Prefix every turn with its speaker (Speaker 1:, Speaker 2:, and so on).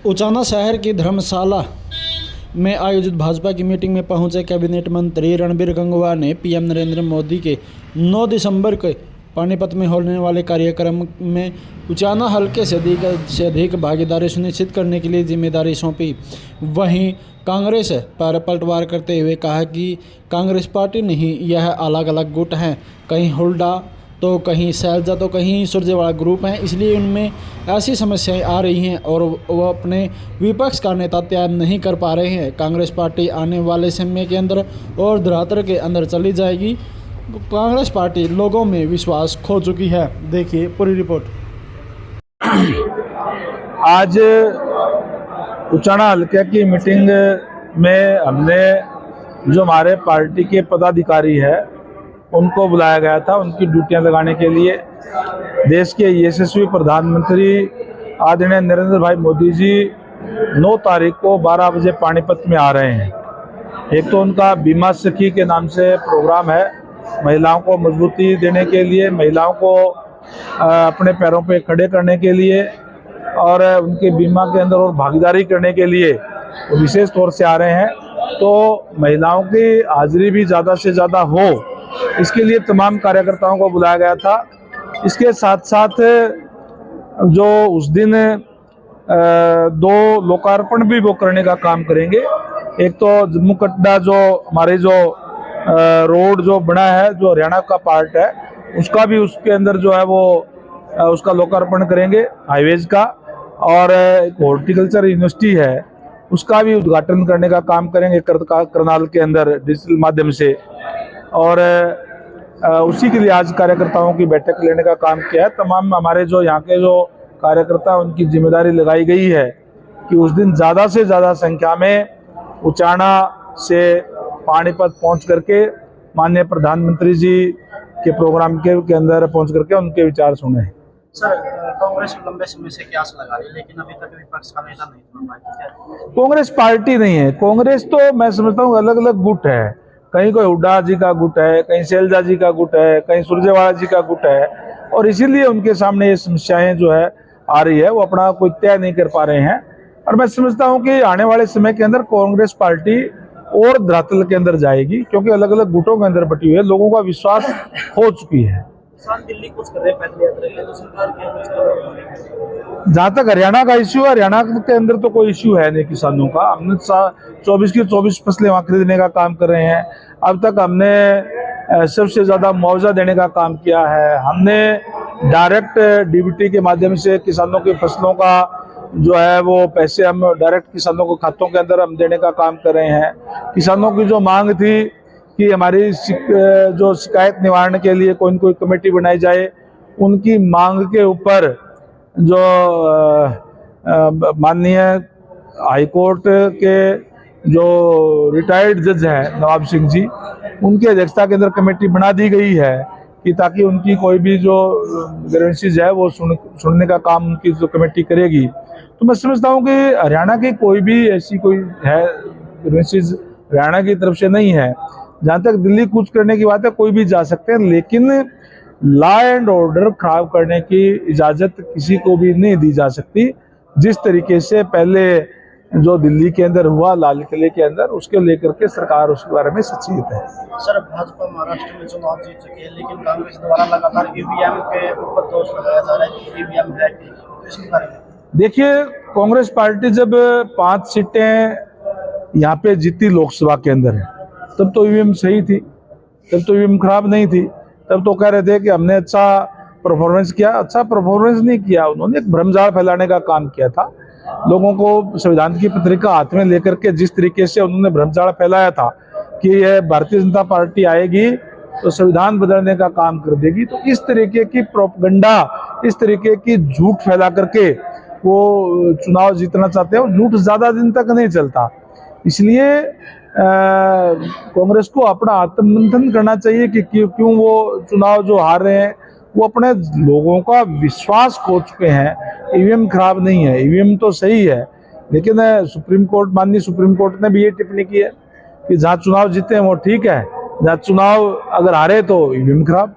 Speaker 1: उचाना शहर की धर्मशाला में आयोजित भाजपा की मीटिंग में पहुंचे कैबिनेट मंत्री रणबीर गंगवा ने पीएम नरेंद्र मोदी के 9 दिसंबर को पानीपत में होने वाले कार्यक्रम में उचाना हल्के से अधिक भागीदारी सुनिश्चित करने के लिए जिम्मेदारी सौंपी। वहीं कांग्रेस पर पलटवार करते हुए कहा कि कांग्रेस पार्टी नहीं, यह अलग अलग गुट हैं, कहीं हुड्डा तो कहीं सैलजा तो कहीं सुरजेवाला ग्रुप हैं, इसलिए उनमें ऐसी समस्याएं आ रही हैं और वो अपने विपक्ष का नेता तैयार नहीं कर पा रहे हैं। कांग्रेस पार्टी आने वाले समय के अंदर और धरातल के अंदर चली जाएगी। कांग्रेस पार्टी लोगों में विश्वास खो चुकी है। देखिए पूरी रिपोर्ट।
Speaker 2: आज उचाना हल्के की मीटिंग में हमने जो हमारे पार्टी के पदाधिकारी है उनको बुलाया गया था, उनकी ड्यूटियां लगाने के लिए। देश के यशस्वी प्रधानमंत्री आदरणीय नरेंद्र भाई मोदी जी 9 तारीख को 12 बजे पानीपत में आ रहे हैं। एक तो उनका बीमा सखी के नाम से प्रोग्राम है, महिलाओं को मजबूती देने के लिए, महिलाओं को अपने पैरों पे खड़े करने के लिए और उनके बीमा के अंदर और भागीदारी करने के लिए वो विशेष तौर से आ रहे हैं। तो महिलाओं की हाजिरी भी ज़्यादा से ज़्यादा हो, इसके लिए तमाम कार्यकर्ताओं को बुलाया गया था। इसके साथ साथ जो उस दिन 2 लोकार्पण भी वो करने का काम करेंगे। एक तो जम्मू कटरा जो हमारे जो रोड जो बना है, जो हरियाणा का पार्ट है, उसका भी उसके अंदर जो है वो उसका लोकार्पण करेंगे हाईवेज का। और एक हॉर्टिकल्चर यूनिवर्सिटी है, उसका भी उद्घाटन करने का काम करेंगे करनाल के अंदर डिजिटल माध्यम से। और उसी के लिए आज कार्यकर्ताओं की बैठक लेने का काम किया है। तमाम हमारे जो यहाँ के जो कार्यकर्ता, उनकी जिम्मेदारी लगाई गई है कि उस दिन ज़्यादा से ज़्यादा संख्या में उचाना से पानीपत पहुँच करके माननीय प्रधानमंत्री जी के प्रोग्राम के अंदर पहुँच करके उनके विचार सुने।
Speaker 3: सर, कांग्रेस लंबे समय से क्यास लगा रही है, लेकिन अभी तक विपक्ष का नेता नहीं चुन पाई।
Speaker 2: कांग्रेस पार्टी नहीं है, कांग्रेस तो मैं समझता हूँ अलग अलग गुट है। कहीं कोई हुड्डा जी का गुट है, कहीं सैलजा जी का गुट है, कहीं सुरजेवाला जी का गुट है, और इसीलिए उनके सामने ये समस्याएं जो है आ रही है, वो अपना कोई तय नहीं कर पा रहे हैं। और मैं समझता हूँ कि आने वाले समय के अंदर कांग्रेस पार्टी और धरातल के अंदर जाएगी, क्योंकि अलग अलग गुटों के अंदर बटी हुई है, लोगों का विश्वास हो चुकी है।
Speaker 3: दिल्ली कुछ कर रहे हैं, पैदल यात्रा के लिए, तो सरकार क्या कुछ कर रही है?
Speaker 2: जहाँ तक हरियाणा का इश्यू है, हरियाणा के अंदर तो कोई इश्यू है नहीं किसानों का। हमने 24 की 24 फसलें वहाँ खरीदने का काम कर रहे हैं। अब तक हमने सबसे ज़्यादा मुआवजा देने का काम किया है। हमने डायरेक्ट डीबीटी के माध्यम से किसानों की फसलों का जो है वो पैसे हम डायरेक्ट किसानों को खातों के अंदर हम देने का काम कर रहे हैं। किसानों की जो मांग थी कि हमारी जो शिकायत निवारण के लिए कोई न कोई कमेटी बनाई जाए, उनकी मांग के ऊपर जो माननीय हाईकोर्ट के जो रिटायर्ड जज हैं नवाब सिंह जी, उनकी अध्यक्षता के अंदर कमेटी बना दी गई है कि ताकि उनकी कोई भी जो ग्रीवेंसेस है वो सुनने का काम उनकी जो कमेटी करेगी। तो मैं समझता हूँ कि हरियाणा की कोई भी ऐसी कोई है ग्रीवेंसेस हरियाणा की तरफ से नहीं है। जहाँ तक दिल्ली कूच करने की बात है, कोई भी जा सकते हैं, लेकिन लॉ एंड ऑर्डर खराब करने की इजाज़त किसी को भी नहीं दी जा सकती। जिस तरीके से पहले जो दिल्ली के अंदर हुआ, लाल किले के अंदर, उसके लेकर के सरकार उसके बारे में सचेत है।
Speaker 3: सर, भाजपा महाराष्ट्र में चुनाव जीत चुकी है, लेकिन कांग्रेस द्वारा लगातार ईवीएम के ऊपर दोष लगाया जा रहा है कि ईवीएम है। इसके बारे में
Speaker 2: देखिए, कांग्रेस पार्टी जब 5 सीटें यहाँ पे जीती लोकसभा के अंदर है, तब तो ईवीएम सही थी, तब तो ईवीएम खराब नहीं थी। तब तो कह रहे थे कि हमने अच्छा परफॉर्मेंस किया। अच्छा परफॉर्मेंस नहीं किया, उन्होंने एक भ्रमजाल फैलाने का काम किया था। लोगों को संविधान की पत्रिका हाथ में लेकर के जिस तरीके से उन्होंने भ्रमजाल फैलाया था कि यह भारतीय जनता पार्टी आएगी तो संविधान बदलने का काम कर देगी, तो इस तरीके की प्रोपगंडा, इस तरीके की झूठ फैला करके वो चुनाव जीतना चाहते हैं। झूठ ज्यादा दिन तक नहीं चलता, इसलिए कांग्रेस को अपना आत्ममंथन करना चाहिए कि क्यों वो चुनाव जो हार रहे हैं। वो अपने लोगों का विश्वास खो चुके हैं। ईवीएम खराब नहीं है, ईवीएम तो सही है, लेकिन सुप्रीम कोर्ट, माननीय सुप्रीम कोर्ट ने भी ये टिप्पणी की है कि जहाँ चुनाव जीते हैं वो ठीक है, जहाँ चुनाव अगर हारे तो ईवीएम खराब।